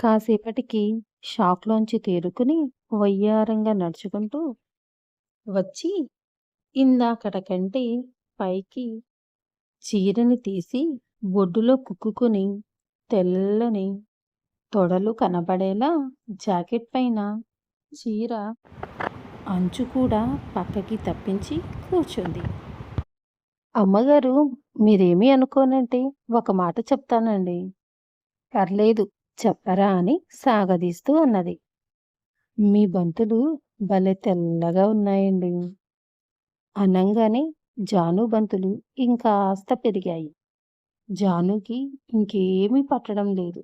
కాసేపటికి షాక్‌లోంచి తేరుకుని వయ్యారంగా నడుచుకుంటూ వచ్చి ఇందాకట కంటే పైకి చీరని తీసి బొడ్డులో కుక్కుకొని తెల్లని తొడలు కనబడేలా జాకెట్ పైన చీర అంచు కూడా పక్కకి తప్పించి కూర్చుంది. అమ్మగారు, మీరేమీ అనుకోనంటే ఒక మాట చెప్తానండి. పర్లేదు, చెప్పరా అని సాగదీస్తూ అన్నది. మీ బంతులు భలే తెల్లగా ఉన్నాయండి అనంగానే జాను బంతులు ఇంకాస్త పెరిగాయి. జానుకి ఇంకేమీ పట్టడం లేదు.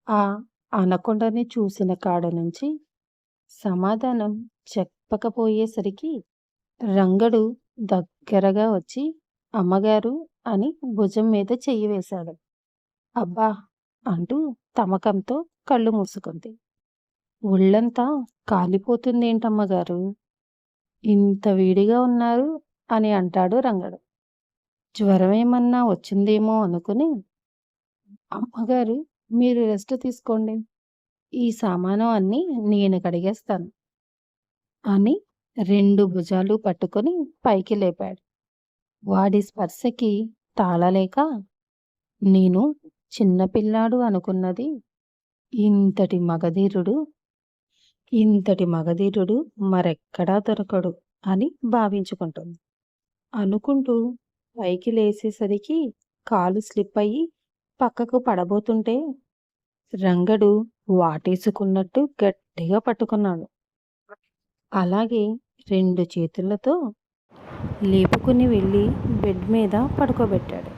ఆ అనకొండని చూసిన కాడ నుంచి సమాధానం చెప్పకపోయేసరికి రంగడు దగ్గరగా వచ్చి అమ్మగారు అని భుజం మీద చెయ్యి వేశాడు. అబ్బా అంటూ తమకంతో కళ్ళు మూసుకుంది. ఒళ్ళంతా కాలిపోతుందేంటమ్మగారు, ఇంత వేడిగా ఉన్నారు అని అంటాడు రంగడు. జ్వరమేమన్నా వచ్చిందేమో అనుకుని, అమ్మగారు మీరు రెస్ట్ తీసుకోండి, ఈ సామాను అన్నీ నేను కడిగేస్తాను అని 2 భుజాలు పట్టుకొని పైకి లేపాడు. వాడి స్పర్శకి తాళలేక, నేను చిన్నపిల్లాడు అనుకున్నది ఇంతటి మగధీరుడు మరెక్కడా దొరకడు అని భావించుకుంటుంది. అనుకుంటూ పైకి లేసేసరికి కాలు స్లిప్ అయ్యి పక్కకు పడబోతుంటే రంగడు వాటేసుకున్నట్టు గట్టిగా పట్టుకున్నాడు. అలాగే 2 చేతులతో లేపుకుని వెళ్ళి బెడ్ మీద పడుకోబెట్టాడు.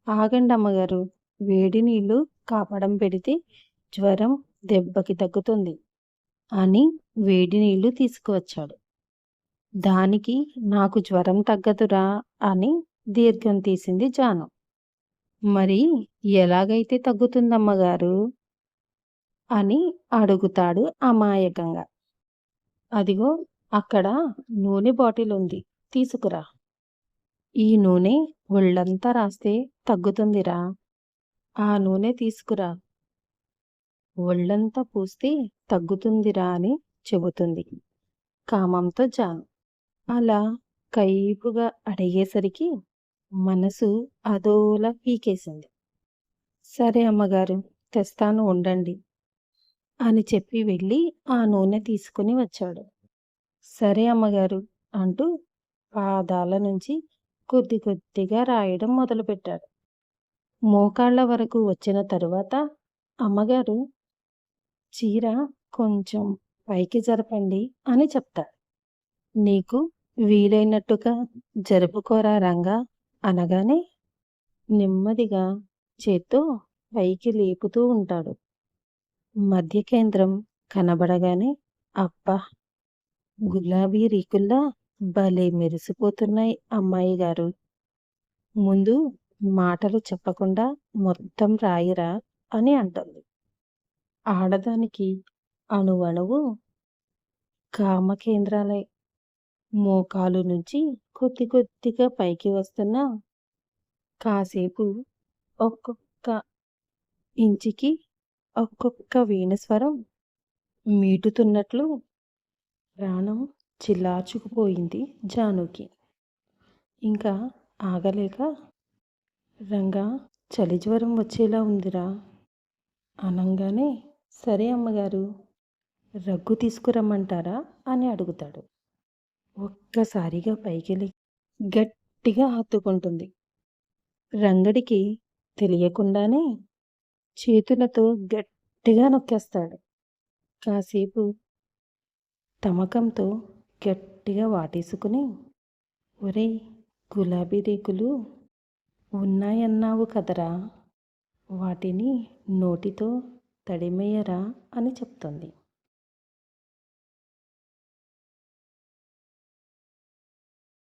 ఆగండి అమ్మగారు, వేడి నీళ్లు కాపడం పెడితే జ్వరం దెబ్బకి తగ్గుతుంది అని వేడి నీళ్లు తీసుకువచ్చాడు. దానికి నాకు జ్వరం తగ్గదురా అని దీర్ఘం తీసింది జాను. మరి ఎలాగైతే తగ్గుతుందమ్మగారు అని అడుగుతాడు అమాయకంగా. అదిగో అక్కడ నూనె బాటిల్ ఉంది, తీసుకురా. ఈ నూనె ఒళ్ళంతా రాస్తే తగ్గుతుందిరా, ఆ నూనె తీసుకురా. ఒళ్ళంతా పూస్తే తగ్గుతుందిరా అని చెబుతుంది కామంతో జాను. అలా కైపుగా అడిగేసరికి మనసు అదోలా పీకేసింది. సరే అమ్మగారు, తెస్తాను ఉండండి అని చెప్పి వెళ్ళి ఆ నూనె తీసుకుని వచ్చాడు. సరే అమ్మగారు అంటూ పాదాల నుంచి కొద్ది కొద్దిగా రాయడం మొదలుపెట్టాడు. మోకాళ్ళ వరకు వచ్చిన తరువాత, అమ్మగారు చీర కొంచెం పైకి జరపండి అని చెప్తాడు. నీకు వీలైనట్టుగా జరుపుకోరా రంగా అనగానే నెమ్మదిగా చేత్తో పైకి లేపుతూ ఉంటాడు. మధ్య కేంద్రం కనబడగానే అబ్బా, గులాబీ రీకుల్లా భలే మెరిసిపోతున్నాయి అమ్మాయి గారు, ముందు మాటలు చెప్పకుండా మొత్తం రాయిరా అని అంటుంది. ఆడదానికి అణువణువు కామకేంద్రాలే. మోకాలు నుంచి కొద్ది కొద్దిగా పైకి వస్తున్న కాసేపు ఒక్కొక్క ఇంచికి ఒక్కొక్క వీణస్వరం మీటుతున్నట్లు ప్రాణం చిల్లార్చుకుపోయింది జానుకి. ఇంకా ఆగలేక, రంగా చలి జ్వరం వచ్చేలా ఉందిరా అనంగానే సరే అమ్మగారు, రగ్గు తీసుకురమ్మంటారా అని అడుగుతాడు. ఒక్కసారిగా పైకి గట్టిగా హత్తుకుంటుంది. రంగడికి తెలియకుండానే చేతులతో గట్టిగా నొక్కేస్తాడు. కాసేపు తమకంతో గట్టిగా వాటేసుకుని, ఒరేయ్, గులాబీ రేకులు ఉన్నాయన్నావు కదరా, వాటిని నోటితో తడిమేయరా అని చెప్తుంది.